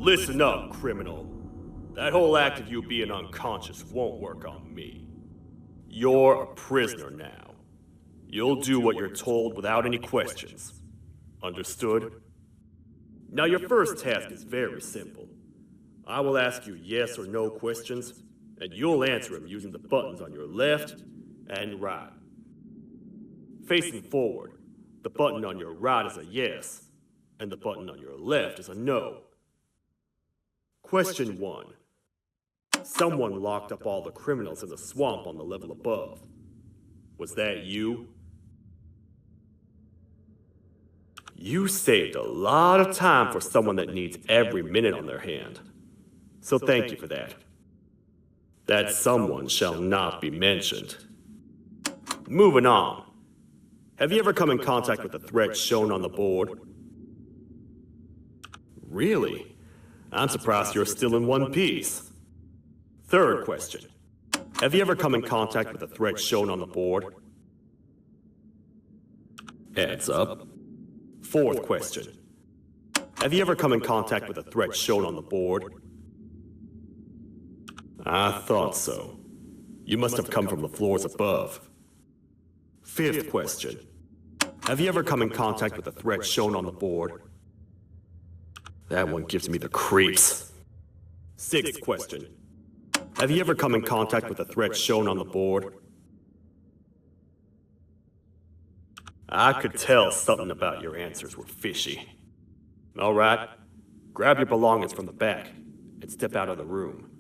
Listen up, criminal. That whole act of you being unconscious won't work on me. You're a prisoner now. You'll do what you're told without any questions. Understood? Now your first task is very simple. I will ask you yes or no questions, and you'll answer them using the buttons on your left and right. Facing forward, the button on your right is a yes, and the button on your left is a no. Question 1. Someone locked up all the criminals in the swamp on the level above. Was that you? You saved a lot of time for someone that needs every minute on their hand. So thank you for that. That someone shall not be mentioned. Moving on. Have you ever come in contact with the threat shown on the board? Really? I'm surprised you're still in one piece. Third question. Have you ever come in contact with the threat shown on the board? Heads up. Fourth question. Have you ever come in contact with the threat shown on the board? I thought so. You must have come from the floors above. Fifth question. Have you ever come in contact with the threat shown on the board? That one gives me the creeps. Sixth question. Have you ever come in contact with the threat shown on the board? I could tell something about your answers were fishy. All right, grab your belongings from the back and step out of the room.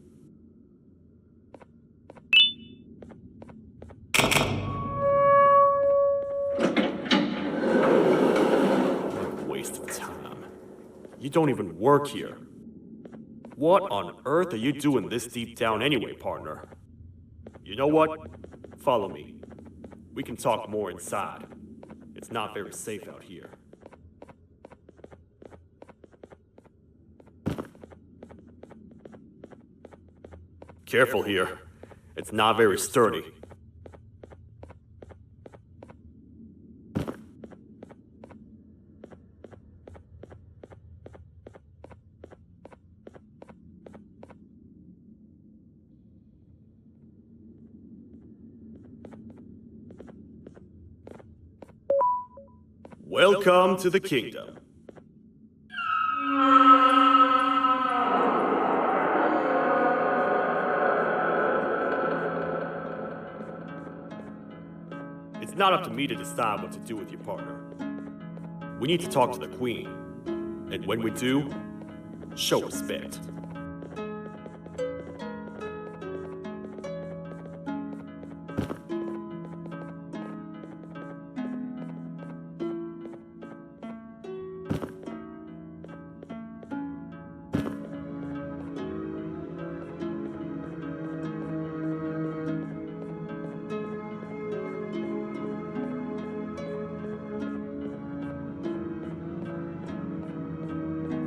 What a waste of time. You don't even work here. What on earth are you doing this deep down anyway, partner? You know what? Follow me. We can talk more inside. It's not very safe out here. Careful here. It's not very sturdy. Welcome to the kingdom. It's not up to me to decide what to do with your partner. We need to talk to the queen. And when we do, show respect.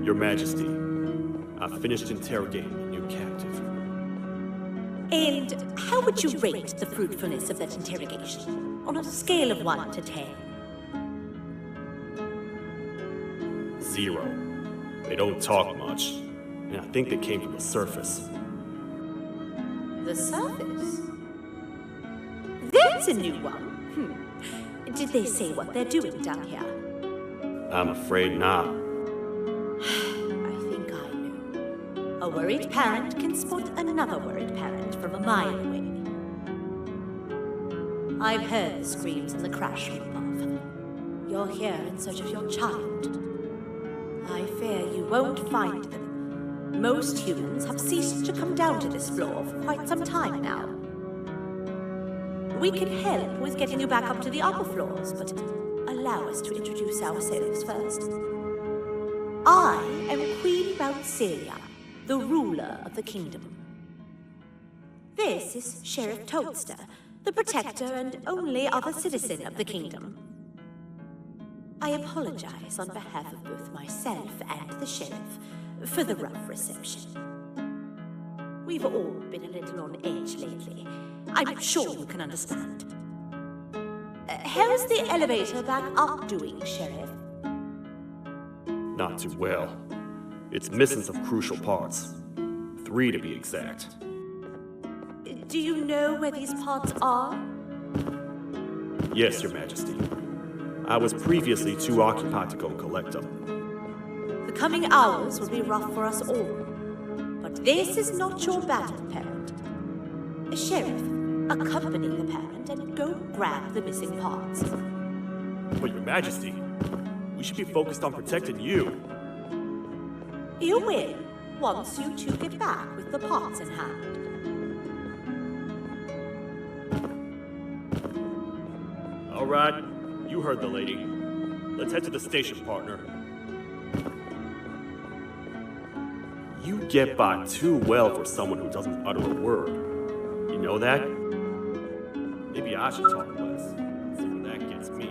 Your Majesty, I've finished interrogating the new captive. And how would you rate the fruitfulness of that interrogation, on a scale of 1 to 10? 0. They don't talk much, and I think they came from the surface. The surface? That's a new one. Did they say what they're doing down here? I'm afraid not. I think I know. A worried parent can spot another worried parent from a mile away. I've heard the screams and the crash from above. You're here in search of your child. I fear you won't find them. Most humans have ceased to come down to this floor for quite some time now. We can help with getting you back up to the upper floors, but allow us to introduce ourselves first. I am Queen Celia, the ruler of the kingdom. This is Sheriff Toadster, the protector and only other citizen of the kingdom. I apologize on behalf of both myself and the sheriff for the rough reception. We've all been a little on edge lately. I'm sure you can understand. How's the elevator back up doing, Sheriff? Not too well. It's missing some crucial parts. 3 to be exact. Do you know where these parts are? Yes, Your Majesty. I was previously too occupied to go and collect them. The coming hours will be rough for us all. But this is not your battle, Parent. Sheriff, accompany the Parent and go grab the missing parts. But Your Majesty, we should be focused on protecting you. You win once you two get back with the parts in hand. All right, you heard the lady. Let's head to the station, partner. You get by too well for someone who doesn't utter a word. You know that? Maybe I should talk less. See where that gets me.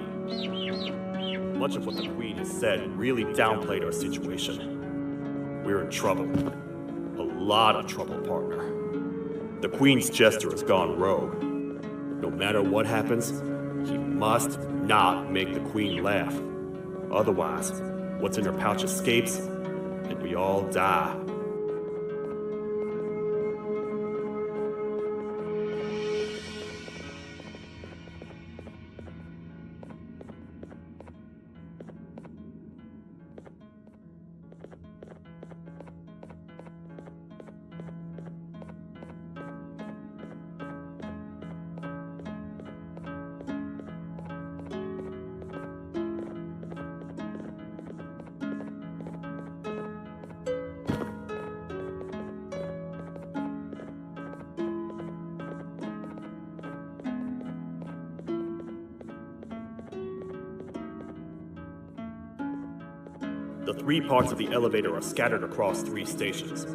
Much of what the Queen has said really downplayed our situation. We're in trouble. A lot of trouble, partner. The Queen's jester has gone rogue. No matter what happens, he must not make the Queen laugh. Otherwise, what's in her pouch escapes, and we all die. The 3 parts of the elevator are scattered across 3 stations,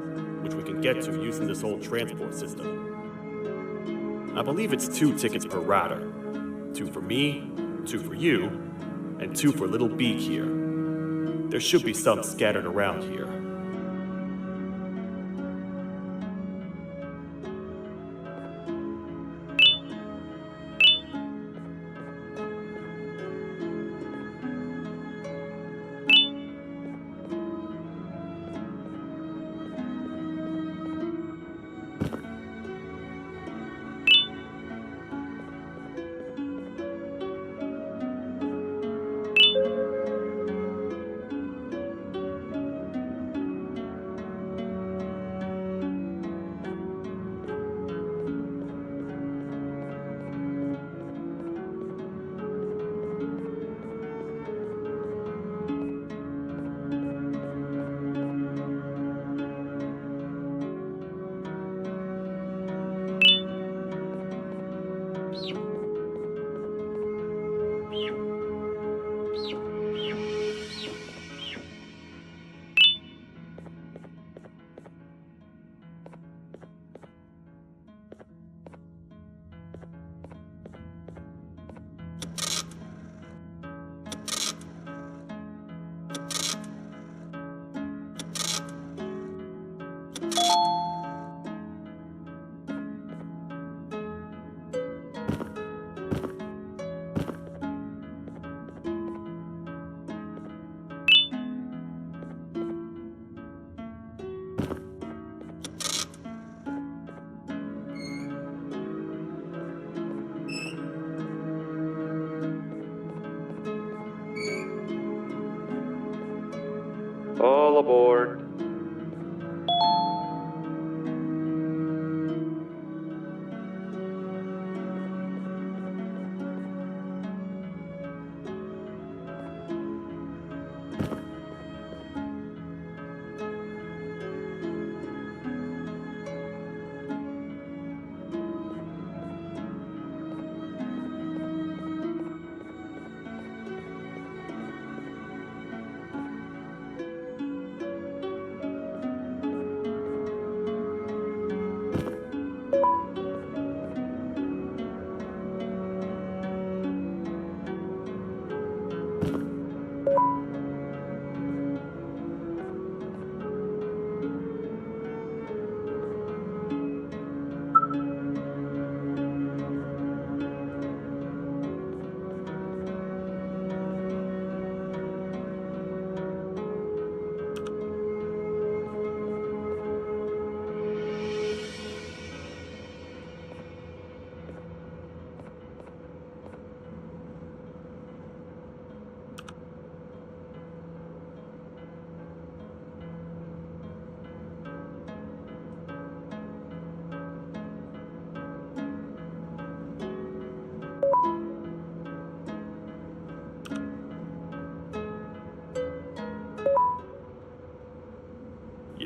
which we can get to using this old transport system. I believe it's 2 tickets per rider. 2 for me, 2 for you, and 2 for Little Beak here. There should be some scattered around here. All aboard.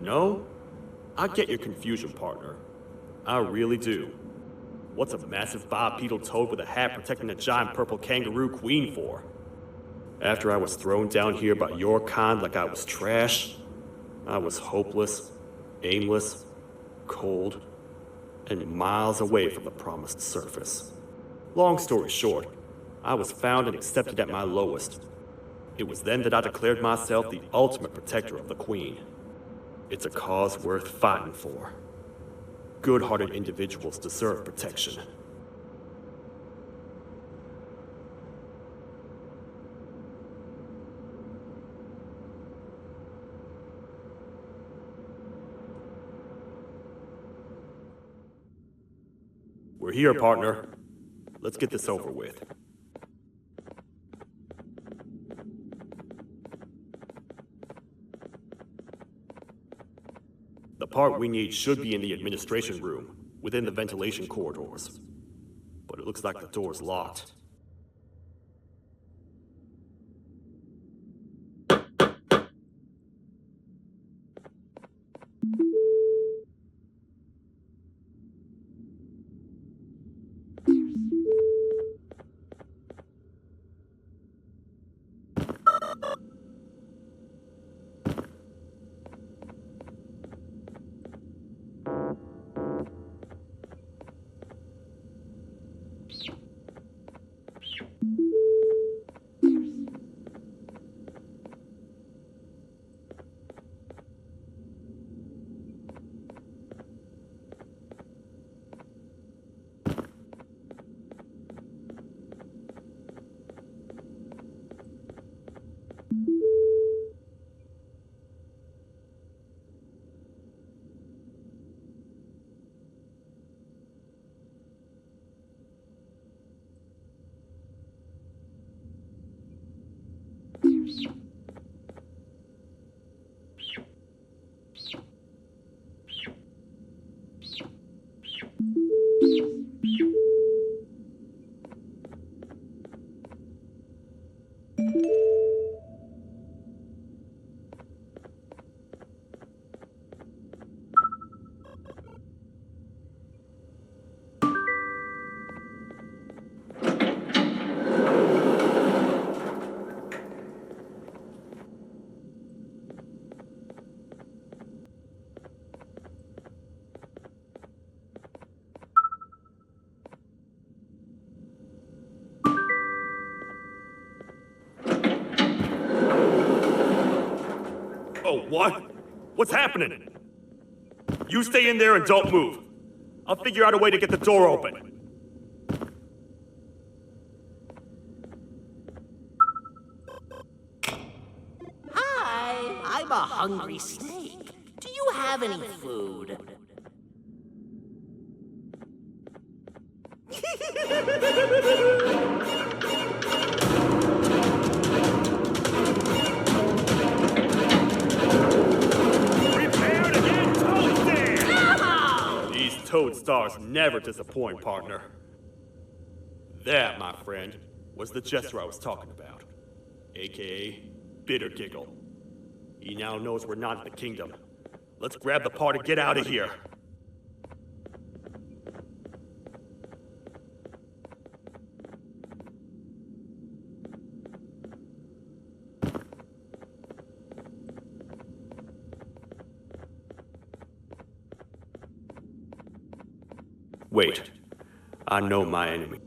You know, I get your confusion, partner. I really do. What's a massive bipedal toad with a hat protecting a giant purple kangaroo queen for? After I was thrown down here by your kind like I was trash, I was hopeless, aimless, cold, and miles away from the promised surface. Long story short, I was found and accepted at my lowest. It was then that I declared myself the ultimate protector of the Queen. It's a cause worth fighting for. Good-hearted individuals deserve protection. We're here, partner. Let's get this over with. The part we need should be in the administration room, within the ventilation corridors. But it looks like the door's locked. Oh, what? What's happening? You stay in there and don't move. I'll figure out a way to get the door open. Hi, I'm a hungry snake. Do you have any food? Prepare to get toasted! These toad stars never disappoint, partner. That, my friend, was the gesture I was talking about. AKA Bitter Giggle. He now knows we're not in the kingdom. Let's grab the part and get out of here. Wait, I know my enemy.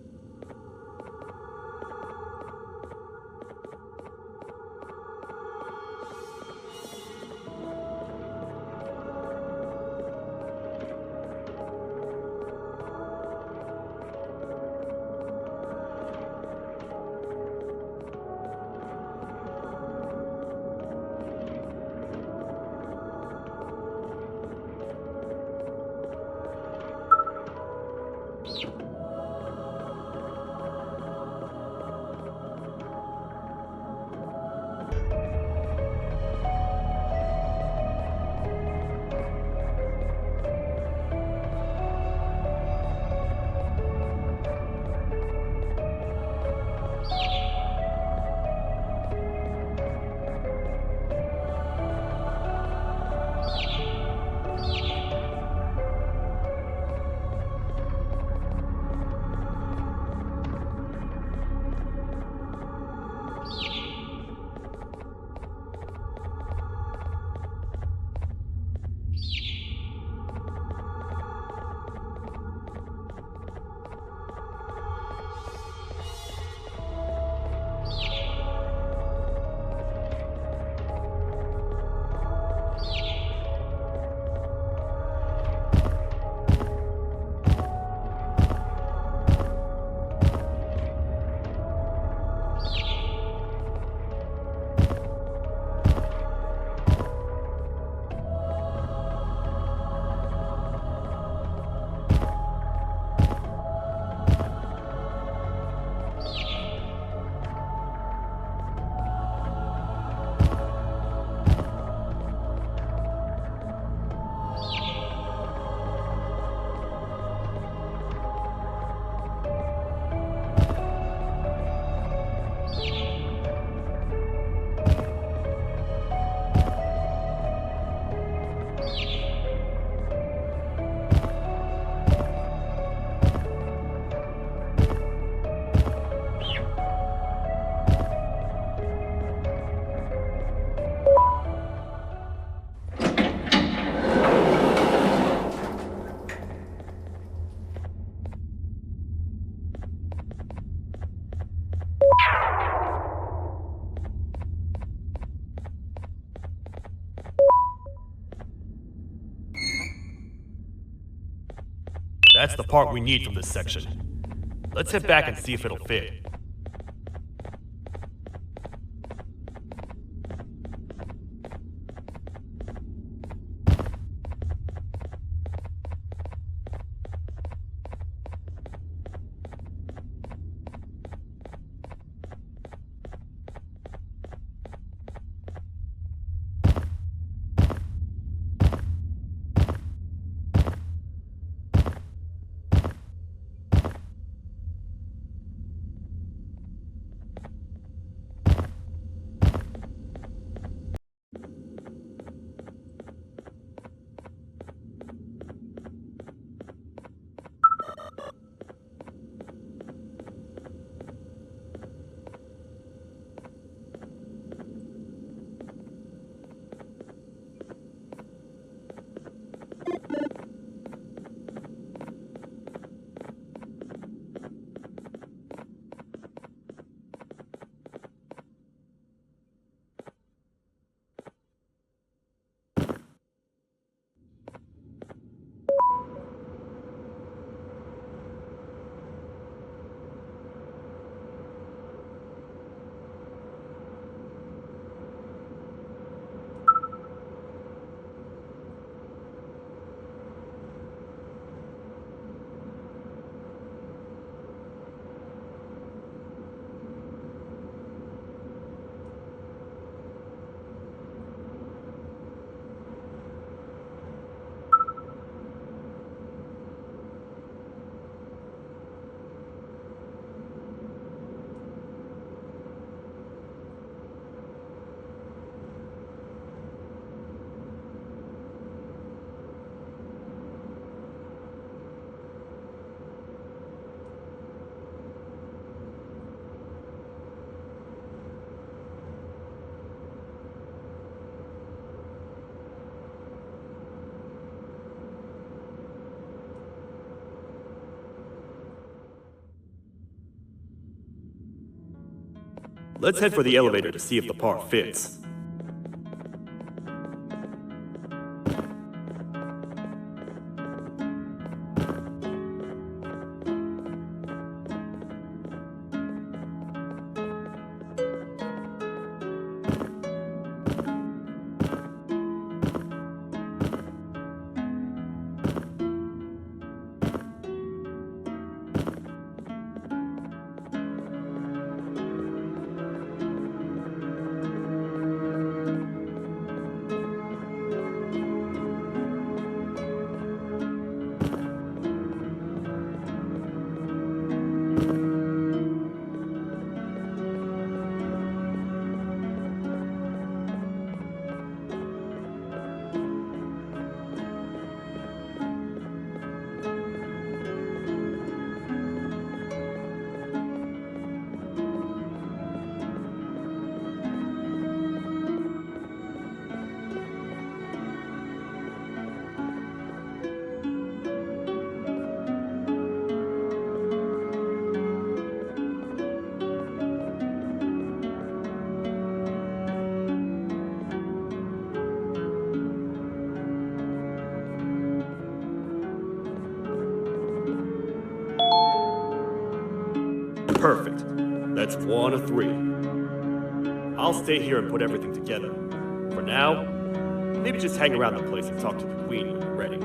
That's the part we need from this section. Let's head back and see if it'll fit. Let's head for the elevator to see if the part fits. Perfect. That's 1 of 3. I'll stay here and put everything together. For now, maybe just hang around the place and talk to the Queen when you're ready.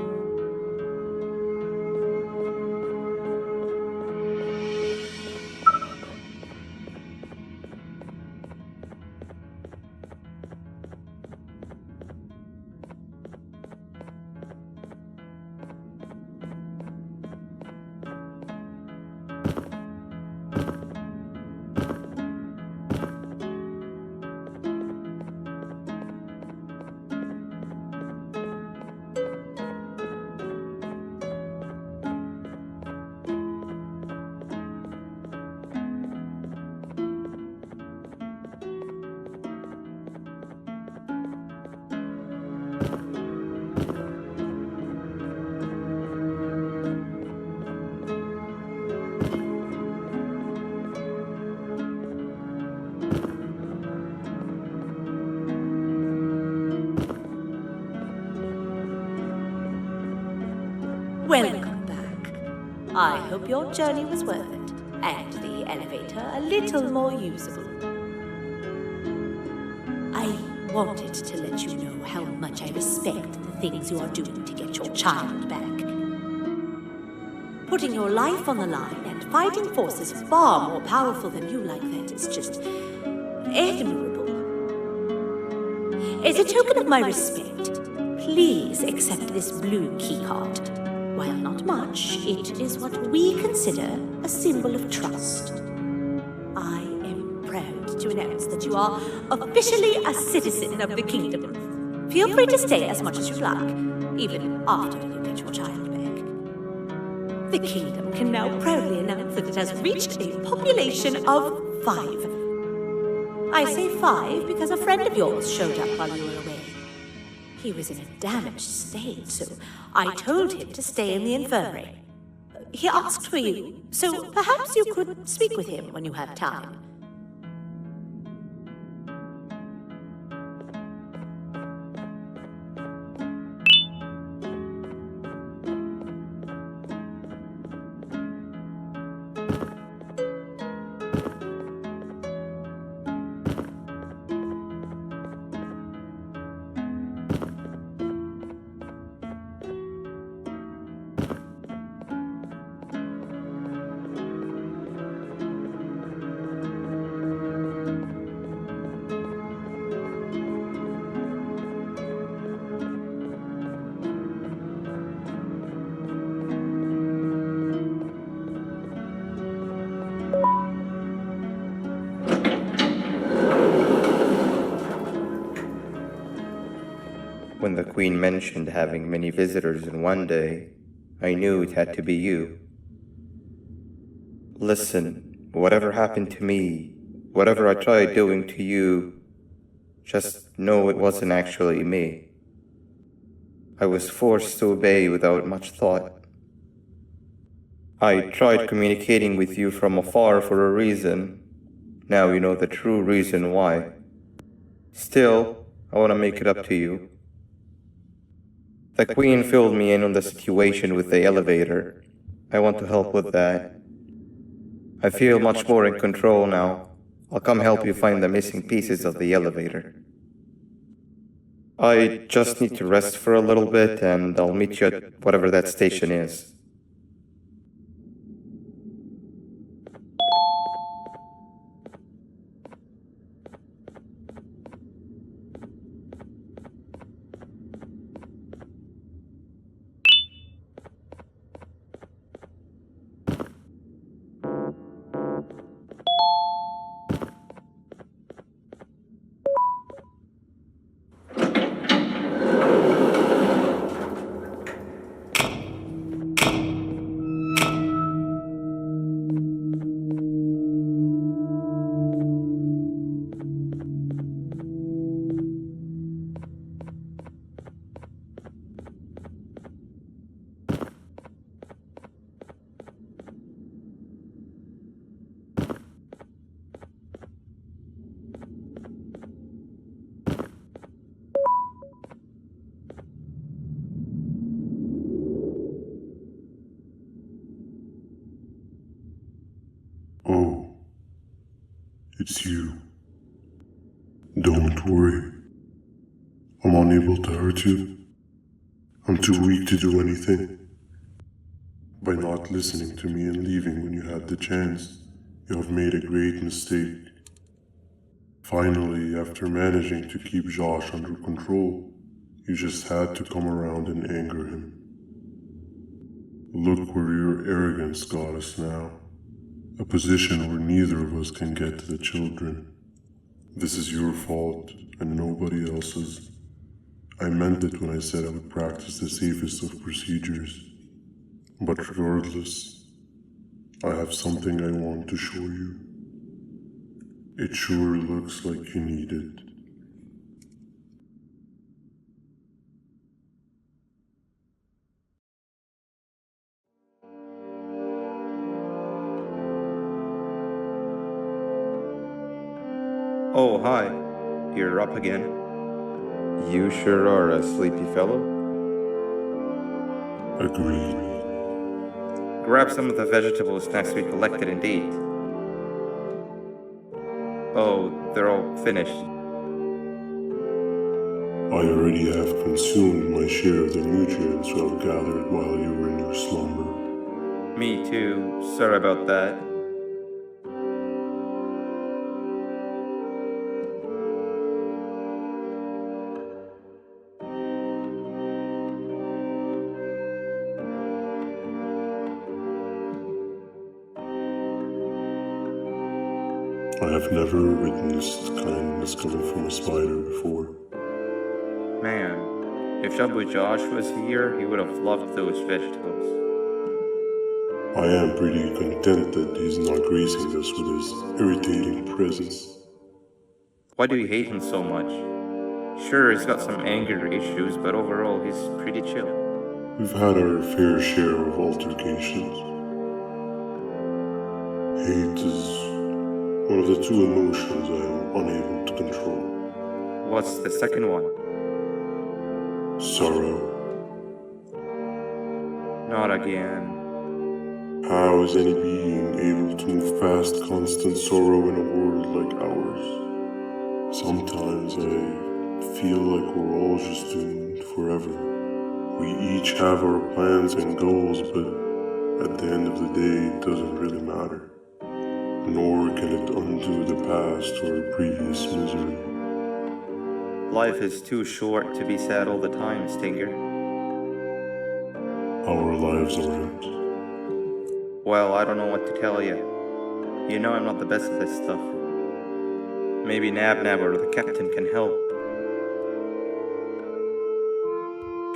Welcome back. I hope your journey was worth it, and the elevator a little more usable. I wanted to let you know how much I respect the things you are doing to get your child back. Putting your life on the line and fighting forces far more powerful than you like that is just admirable. As a token of my respect, please accept this blue keycard. While not much, it is what we consider a symbol of trust. I am proud to announce that you are officially a citizen of the kingdom. Feel free to stay as much as you like, even after you get your child back. The kingdom can now proudly announce that it has reached a population of 5. I say 5 because a friend of yours showed up while you were away. He was in a damaged state, so I told him to stay in the infirmary. He asked for you, so perhaps you could speak with him when you have time. When the Queen mentioned having many visitors in one day, I knew it had to be you. Listen, whatever happened to me, whatever I tried doing to you, just know it wasn't actually me. I was forced to obey without much thought. I tried communicating with you from afar for a reason. Now you know the true reason why. Still, I want to make it up to you. The Queen filled me in on the situation with the elevator. I want to help with that. I feel much more in control now. I'll come help you find the missing pieces of the elevator. I just need to rest for a little bit, and I'll meet you at whatever that station is. Oh, it's you. Don't worry. I'm unable to hurt you. I'm too weak to do anything. By not listening to me and leaving when you had the chance, you have made a great mistake. Finally, after managing to keep Josh under control, you just had to come around and anger him. Look where your arrogance got us now. A position where neither of us can get to the children. This is your fault and nobody else's. I meant it when I said I would practice the safest of procedures. But regardless, I have something I want to show you. It sure looks like you need it. Oh, hi. You're up again. You sure are a sleepy fellow. Agreed. grab some of the vegetable snacks we collected and eat. Oh, they're all finished. I already have consumed my share of the nutrients I've gathered while you were in your slumber. Me too. Sorry about that. I have never witnessed kindness coming from a spider before. Man, if Shabu Josh was here, he would have loved those vegetables. I am pretty content that he's not gracing us with his irritating presence. Why do you hate him so much? Sure, he's got some anger issues, but overall, he's pretty chill. We've had our fair share of altercations. Hate is one of the two emotions I am unable to control. What's the second one? Sorrow. Not again. How is any being able to move past constant sorrow in a world like ours? Sometimes I feel like we're all just doomed forever. We each have our plans and goals, but at the end of the day, it doesn't really matter. Nor can it undo the past or previous misery. Life is too short to be sad all the time, Stinger. Our lives aren't. Well, I don't know what to tell you. You know I'm not the best at this stuff. Maybe Nab or the captain can help.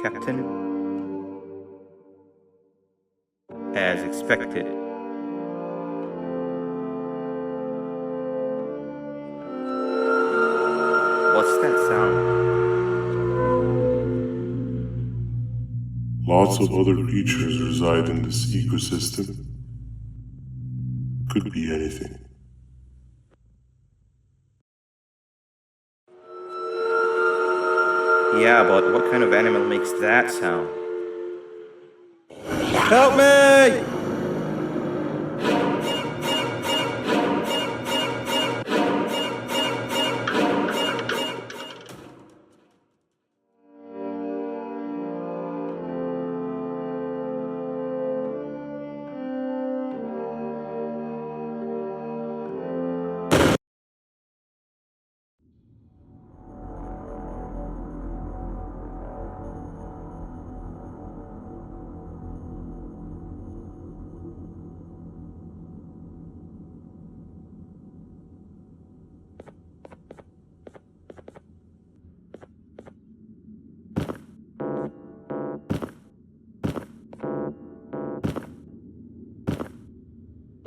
Captain? As expected. What's that sound? Lots of other creatures reside in this ecosystem. Could be anything. Yeah, but what kind of animal makes that sound? Help me!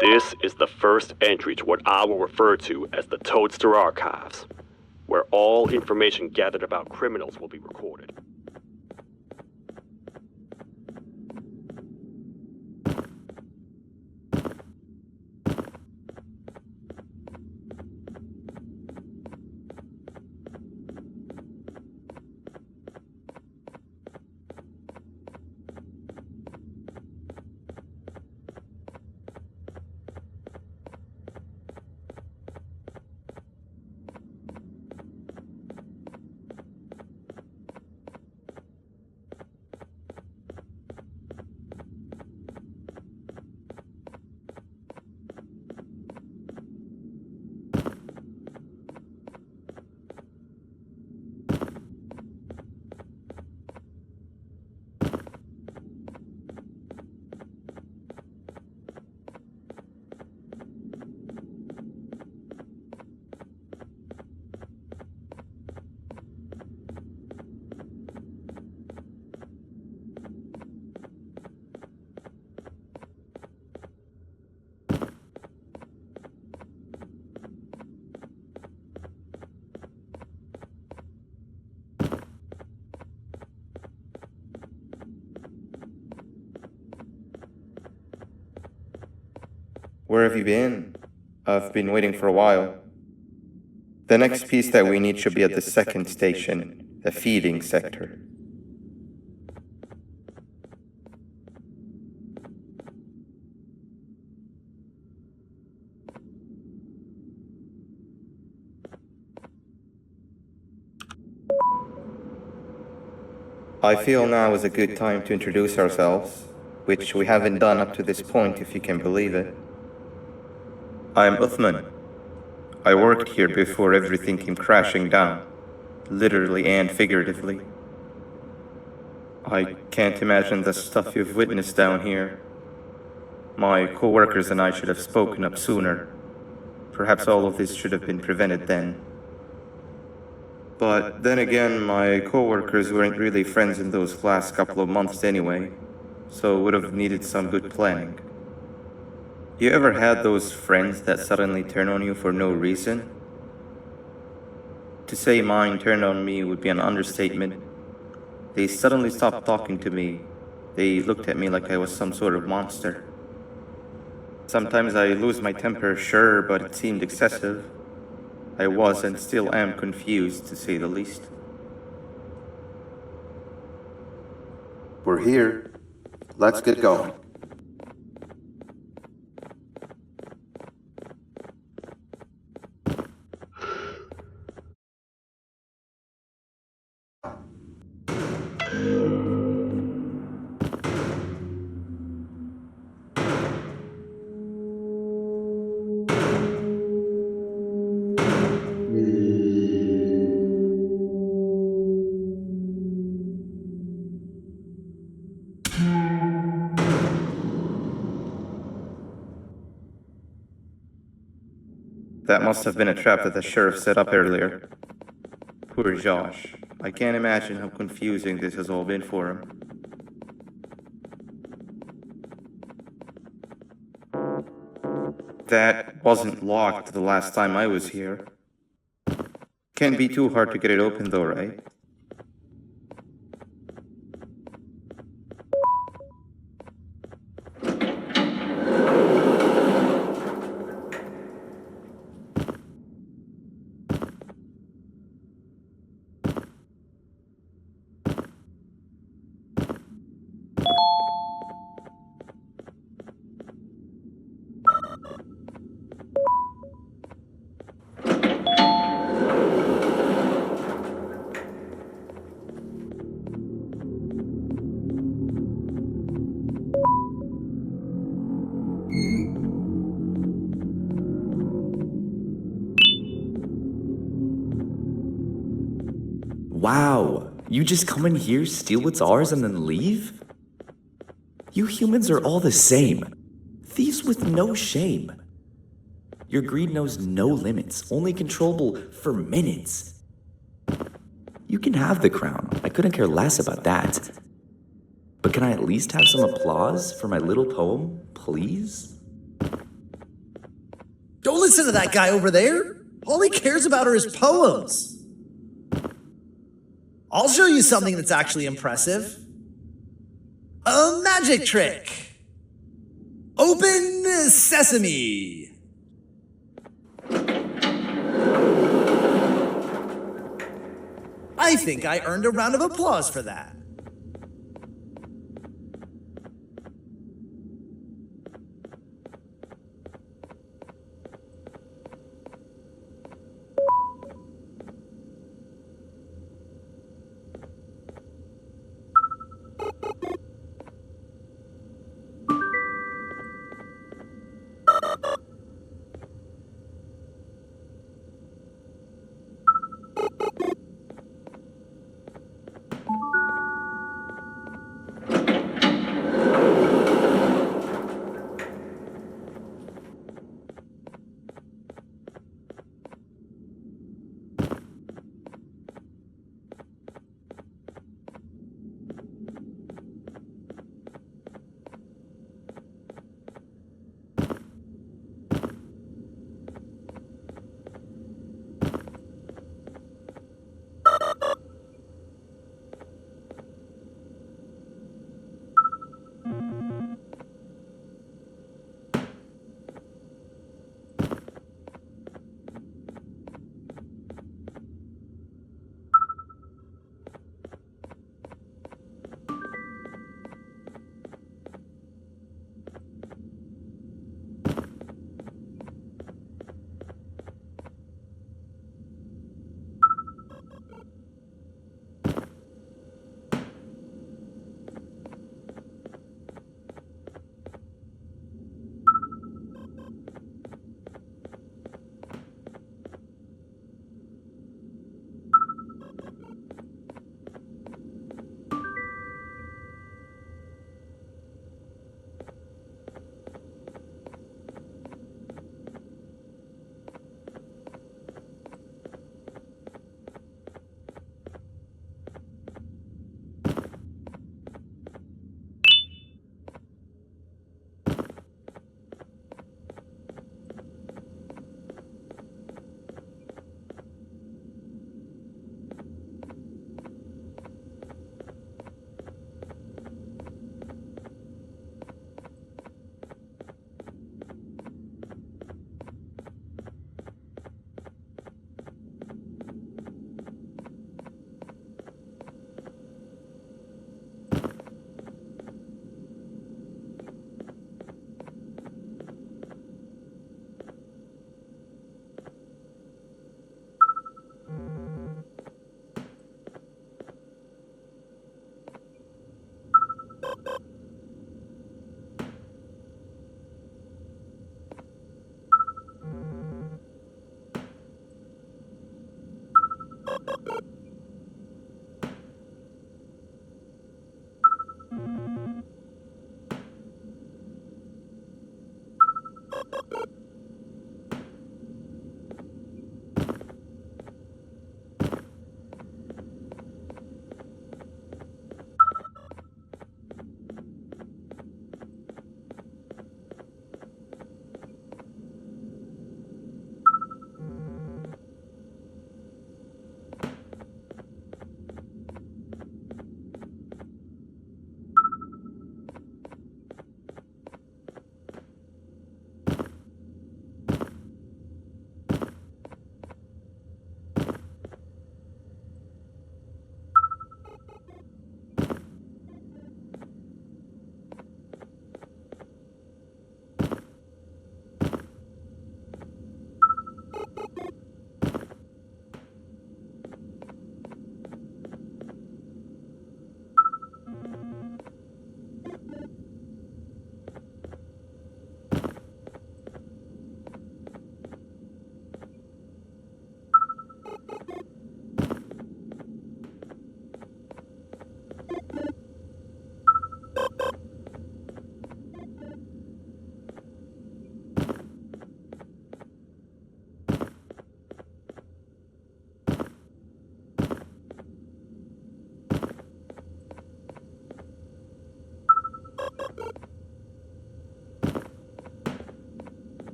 This is the first entry to what I will refer to as the Toadster Archives, where all information gathered about criminals will be recorded. Where have you been? I've been waiting for a while. The next piece that we need should be at the second station, the feeding sector. I feel now is a good time to introduce ourselves, which we haven't done up to this point, if you can believe it. I'm Uthman. I worked here before everything came crashing down, literally and figuratively. I can't imagine the stuff you've witnessed down here. My co-workers and I should have spoken up sooner. Perhaps all of this should have been prevented then. But then again, my co-workers weren't really friends in those last couple of months anyway, so would have needed some good planning. You ever had those friends that suddenly turn on you for no reason? To say mine turned on me would be an understatement. They suddenly stopped talking to me. They looked at me like I was some sort of monster. Sometimes I lose my temper, sure, but it seemed excessive. I was and still am confused, to say the least. We're here. Let's get going. That must have been a trap that the sheriff set up earlier. Poor Josh. I can't imagine how confusing this has all been for him. That wasn't locked the last time I was here. Can't be too hard to get it open though, right? Wow, you just come in here, steal what's ours, and then leave? You humans are all the same. Thieves with no shame. Your greed knows no limits, only controllable for minutes. You can have the crown. I couldn't care less about that. But can I at least have some applause for my little poem, please? Don't listen to that guy over there. All he cares about are his poems. I'll show you something that's actually impressive. A magic trick. Open sesame. I think I earned a round of applause for that.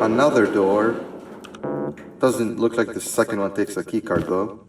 Another door. Doesn't look like the second one takes a keycard though.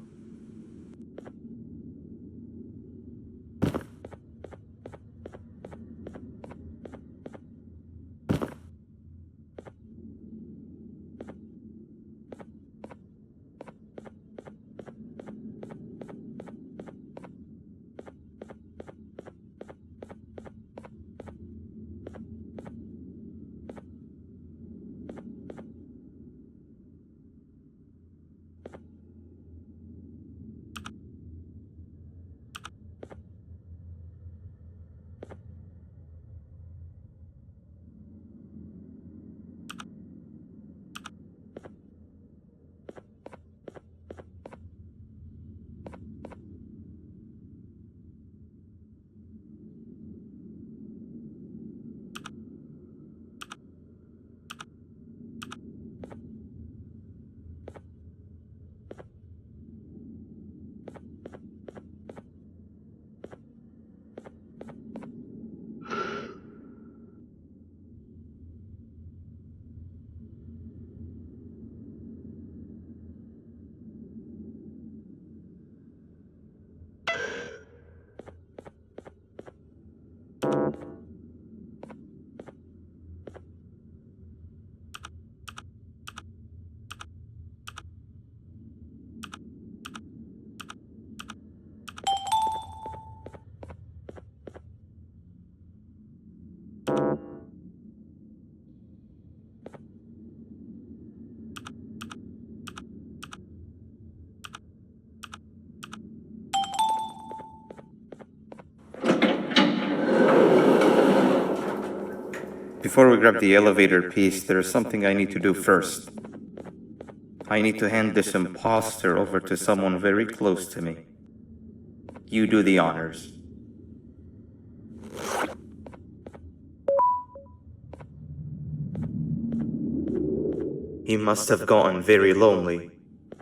Before we grab the elevator piece, there's something I need to do first. I need to hand this imposter over to someone very close to me. You do the honors. He must have gotten very lonely,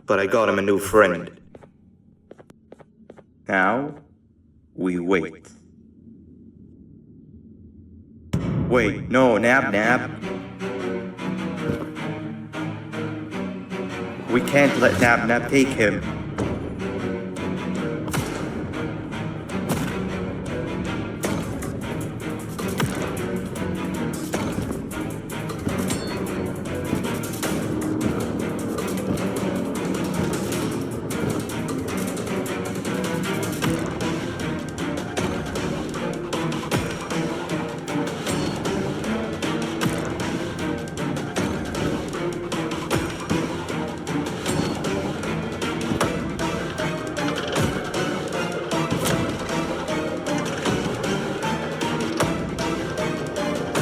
but I got him a new friend. Now, we wait. Wait, no, Nab. We can't let Nab take him.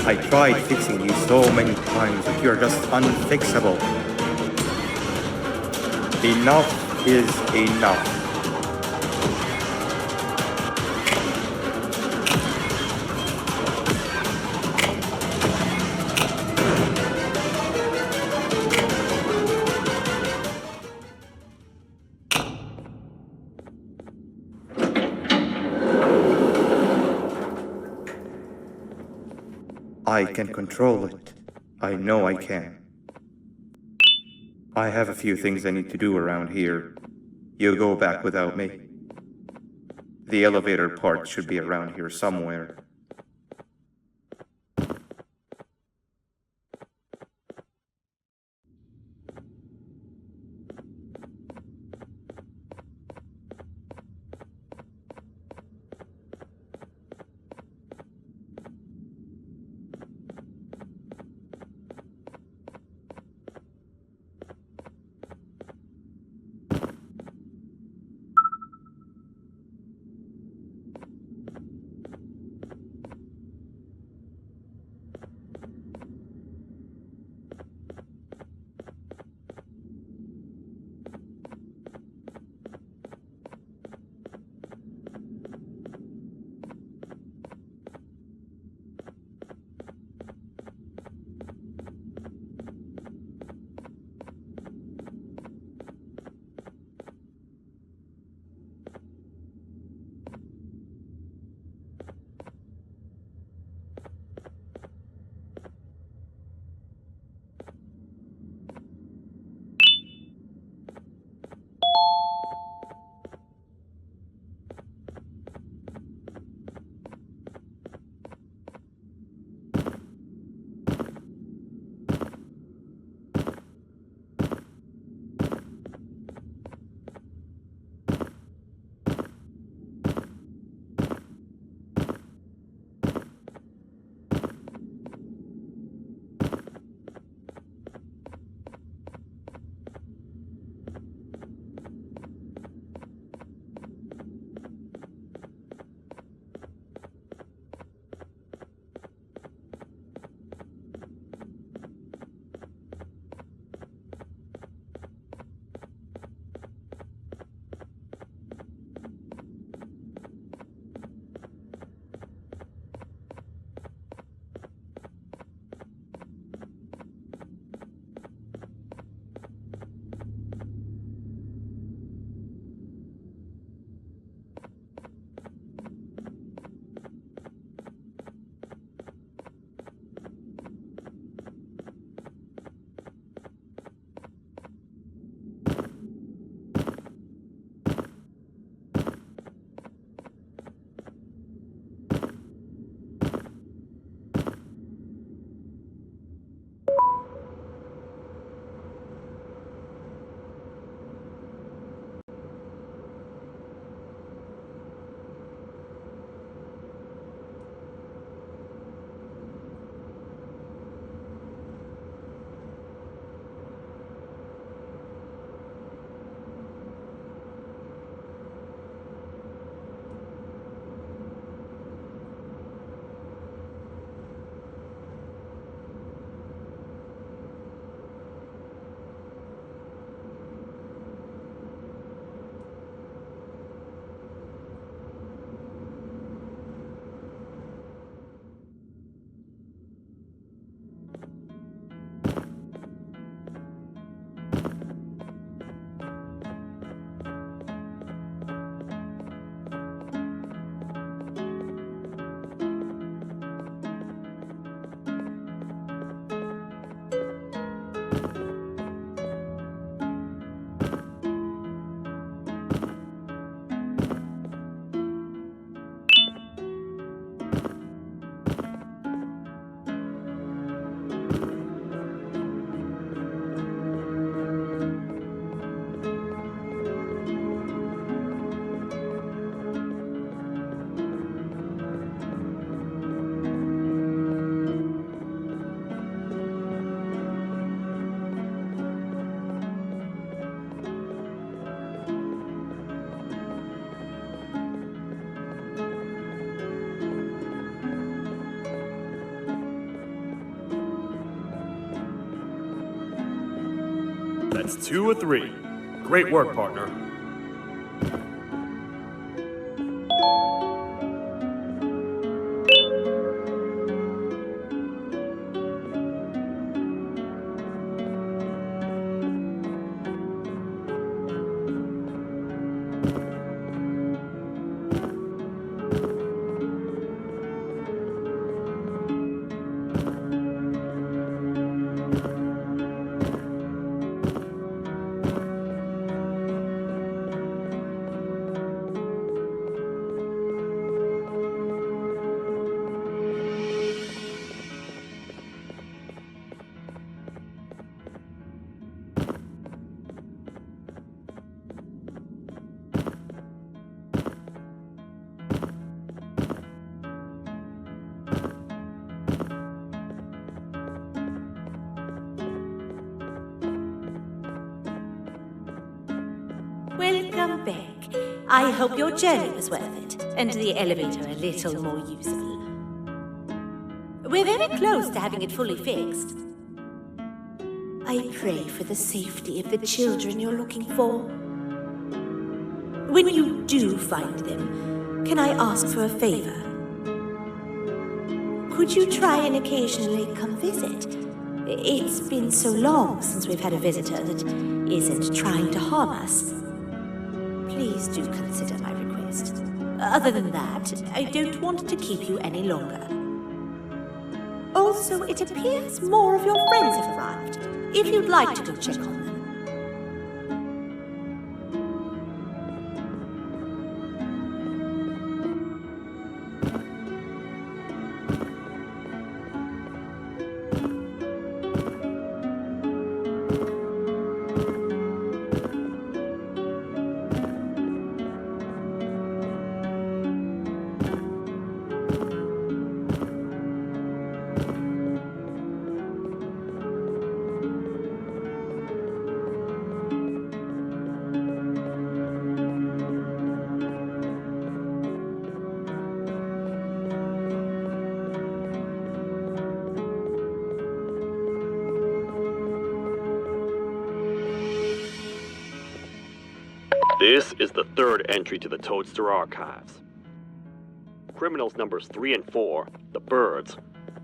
I tried fixing you so many times, but you're just unfixable. Enough is enough. I can control it. I know I can. I have a few things I need to do around here. You go back without me. The elevator part should be around here somewhere. That's 2 of 3. Great work, partner. Welcome back. I hope your journey was worth it, and the elevator a little more usable. We're very close to having it fully fixed. I pray for the safety of the children you're looking for. When you do find them, can I ask for a favor? Could you try and occasionally come visit? It's been so long since we've had a visitor that isn't trying to harm us. Please do consider my request. Other than that, I don't want to keep you any longer. Also, it appears more of your friends have arrived. If you'd like to go check on them. This is the 3rd entry to the Toadster archives. Criminals numbers 3 and 4, the birds,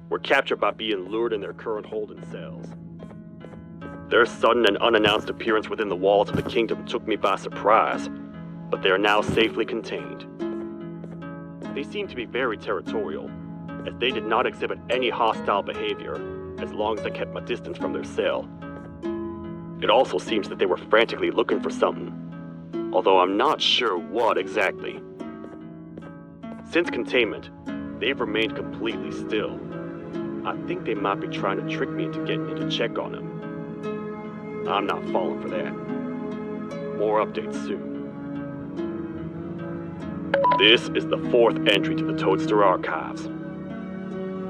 were captured by being lured in their current hold in cells. Their sudden and unannounced appearance within the walls of the kingdom took me by surprise, but they are now safely contained. They seem to be very territorial, as they did not exhibit any hostile behavior as long as I kept my distance from their cell. It also seems that they were frantically looking for something, although I'm not sure what exactly. Since containment, they've remained completely still. I think they might be trying to trick me into getting in to check on them. I'm not falling for that. More updates soon. This is the 4th entry to the Toadster archives.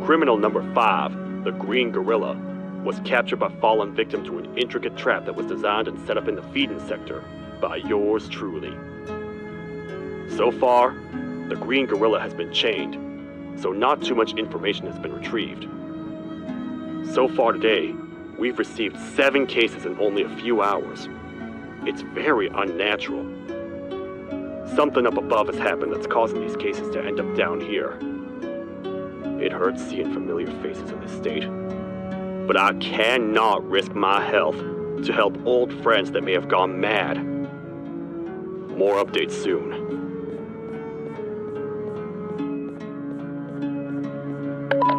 Criminal number 5, the Green Gorilla, was captured by falling victim to an intricate trap that was designed and set up in the feeding sector by yours truly. So far, the Green Gorilla has been chained, so not too much information has been retrieved. So far today, we've received 7 cases in only a few hours. It's very unnatural. Something up above has happened that's causing these cases to end up down here. It hurts seeing familiar faces in this state, but I cannot risk my health to help old friends that may have gone mad. More updates soon.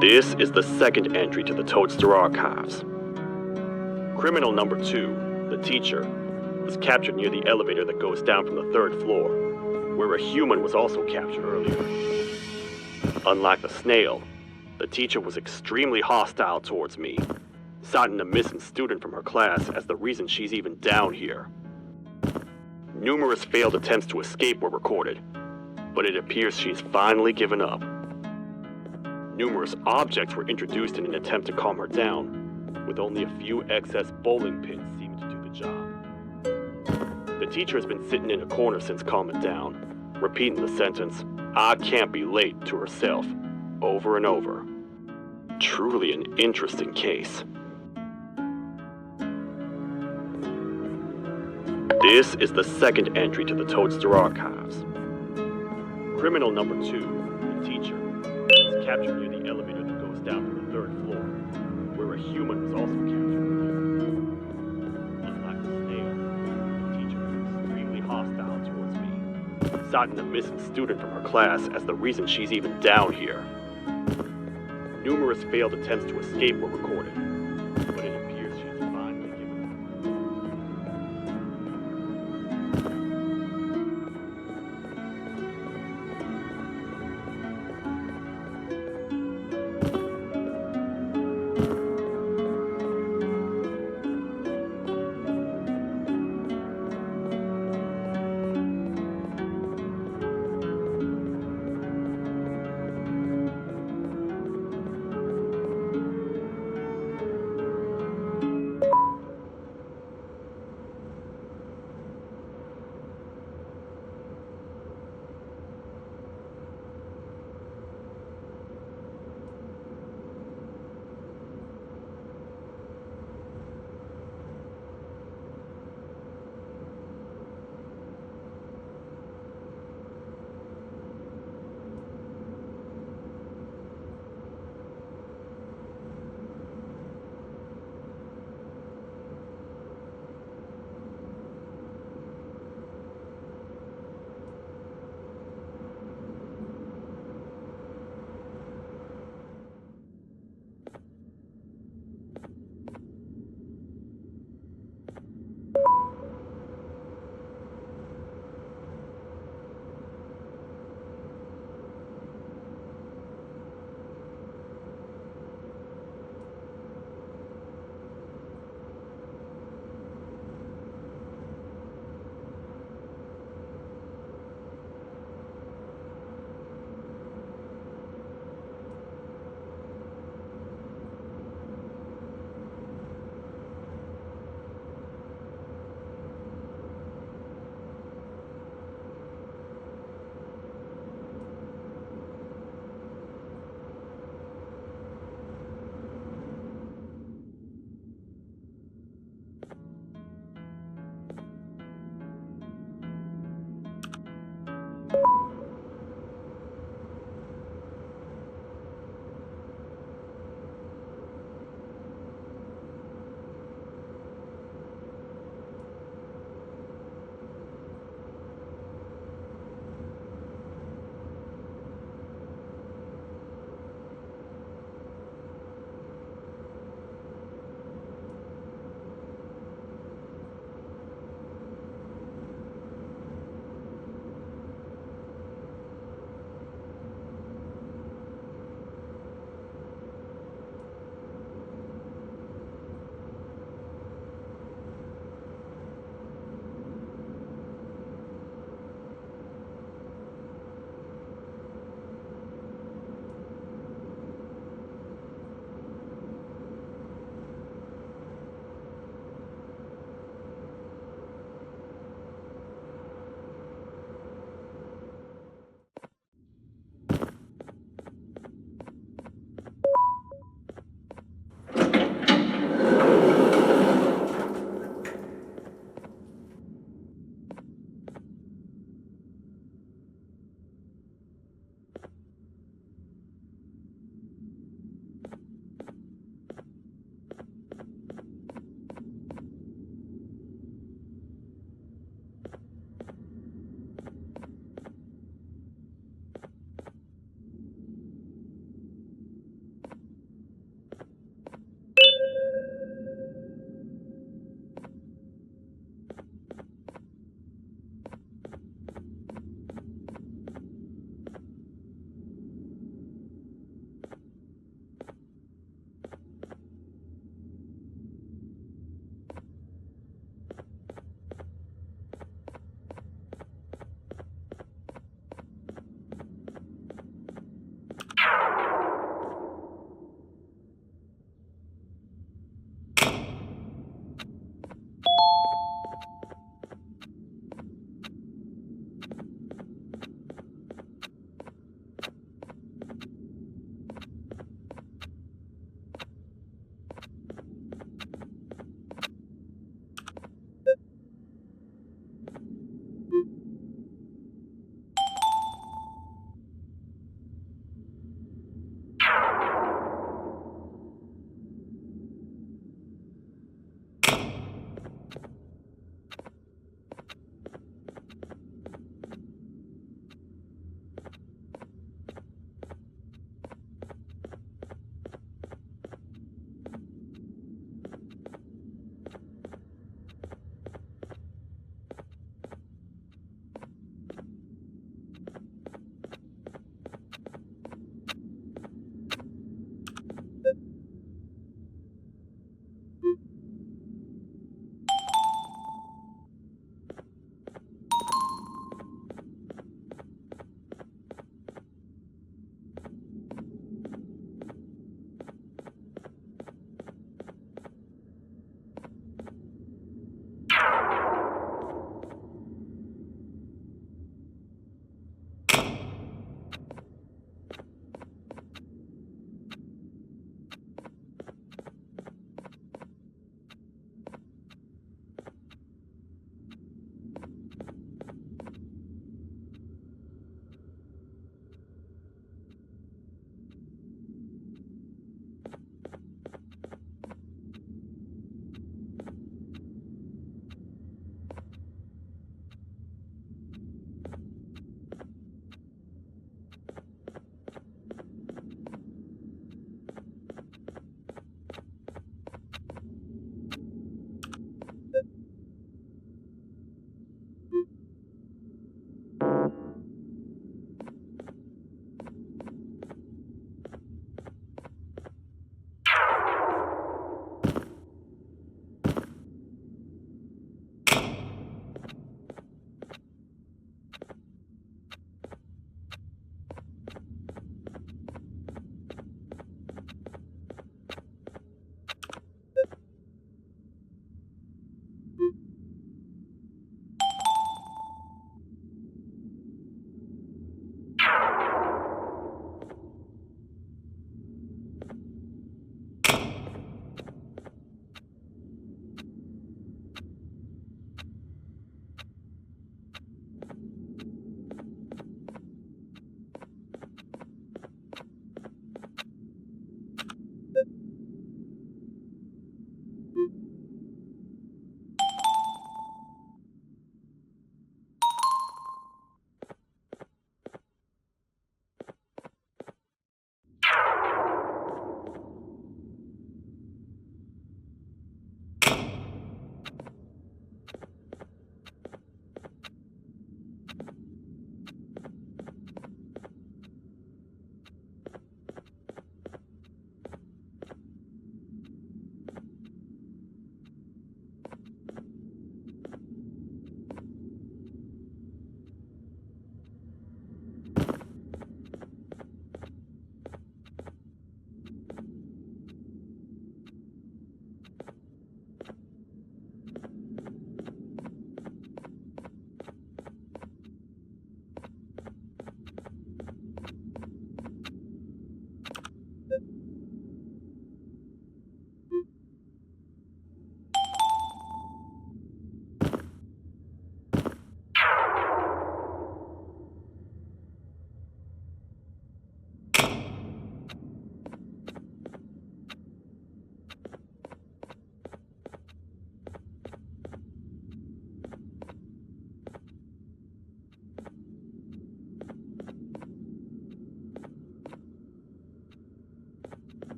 This is the 2nd entry to the Toadster archives. Criminal number 2, the teacher, was captured near the elevator that goes down from the 3rd floor, where a human was also captured earlier. Unlike the snail, the teacher was extremely hostile towards me, citing a missing student from her class as the reason she's even down here. Numerous failed attempts to escape were recorded, but it appears she's finally given up. Numerous objects were introduced in an attempt to calm her down, with only a few excess bowling pins seeming to do the job. The teacher has been sitting in a corner since calming down, repeating the sentence, "I can't be late," to herself, over and over. Truly an interesting case. This is the second entry to the Toadster archives. Criminal number 2, the teacher, is captured near the elevator that goes down to the 3rd floor, where a human was also captured. Unlike the snail, the teacher was extremely hostile towards me, citing a missing student from her class as the reason she's even down here. Numerous failed attempts to escape were recorded, but it appears she has finally given up.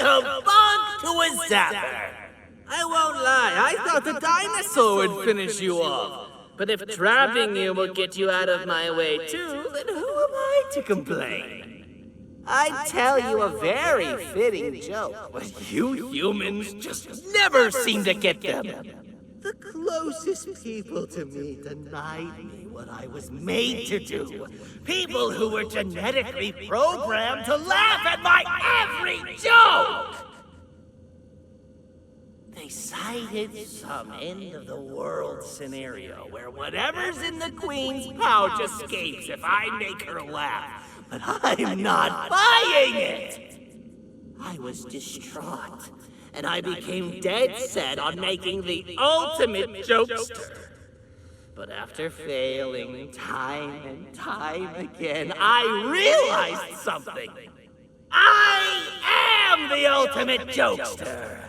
welcome Bonk to a zapper. I won't lie, I thought the dinosaur would finish you off. But if trapping you will get you out of my way too, then who am I to complain? I'd tell you a very fitting joke, but you humans just never seem to get them. The closest people to me denied me what I was made to do. People who were genetically programmed to laugh at my every joke! They cited some end-of-the-world scenario where whatever's in the Queen's pouch escapes if I make her laugh. But I'm not buying it! I was distraught, and I became dead set on making the ultimate jokester. But after failing time and time again, I realized something. I am the ultimate jokester!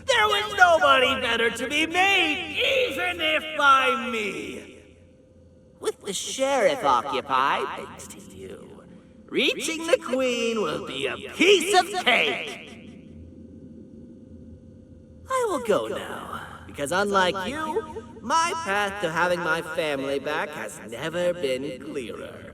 There was nobody better to be made, even if by me. With the sheriff occupied, thanks to you, reaching the Queen will be a piece of cake. I will go now, because unlike you, my path to having my family back has never been clearer.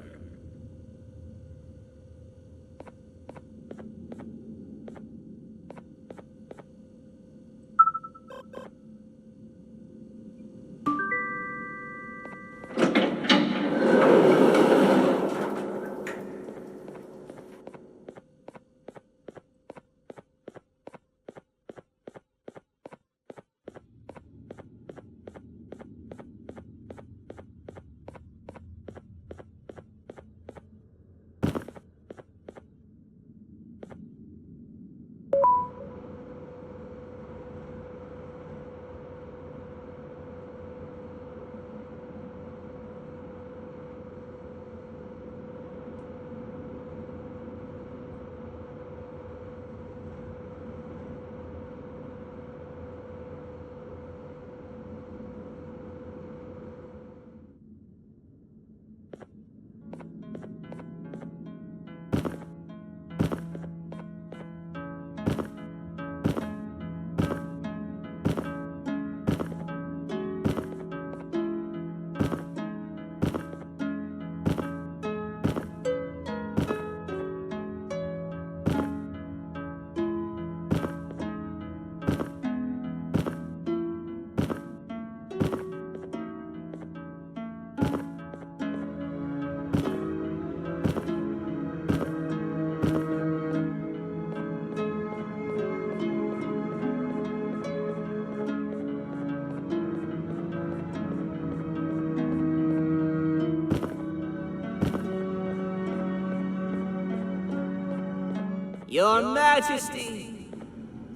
Your Majesty,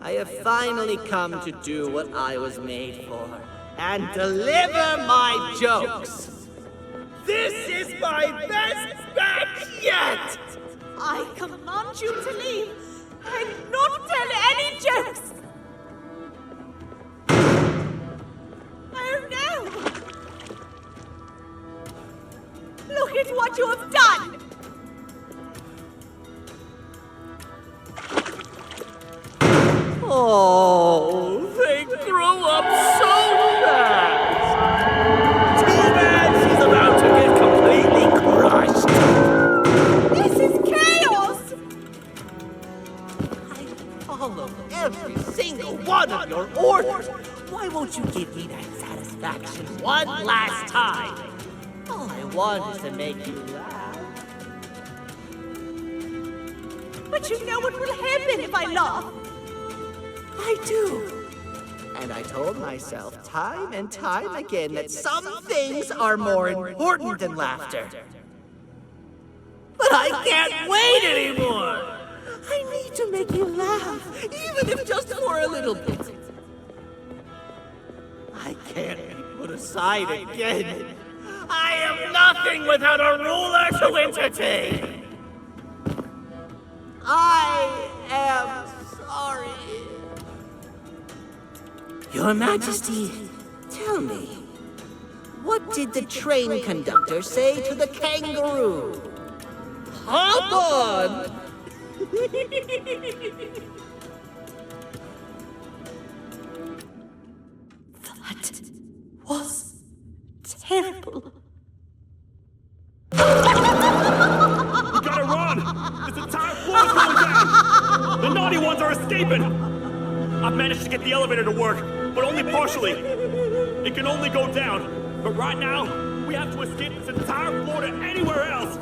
I have finally come to do what I was made for, and deliver my jokes. This is my best batch yet! I command you to leave and not tell any jokes! Oh no! Look at what you have done! Oh, they grew up so fast! Too bad she's about to get completely crushed! This is chaos! I follow every single one of your orders! Why won't you give me that satisfaction one last time? All I want is to make you laugh. But you know what will happen if I laugh. I do. And I told myself time and time again that some things are more important than laughter. But I can't wait anymore! I need to make you laugh, even if just for a little bit. I can't be put aside again. I am nothing without a ruler to entertain. I am sorry. Your Majesty, tell me, what did the train conductor say to the kangaroo? Hop on! terrible. We gotta run! This entire floor is going down! The naughty ones are escaping! I've managed to get the elevator to work, but only partially. It can only go down. But right now, we have to escape this entire floor to anywhere else!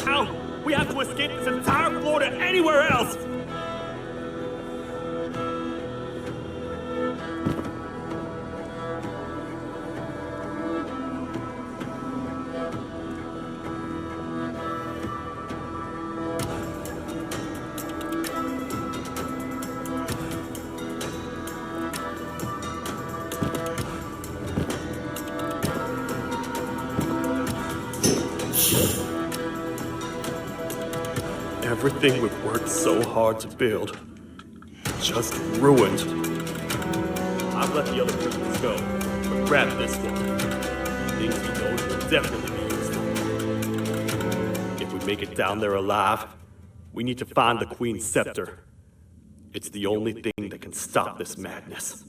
Now, we have to escape this entire floor to anywhere else! Everything we've worked so hard to build, just ruined. I've let the other prisoners go, but grab this one. Things he knows will definitely be useful. If we make it down there alive, we need to find the Queen's scepter. It's the only thing that can stop this madness.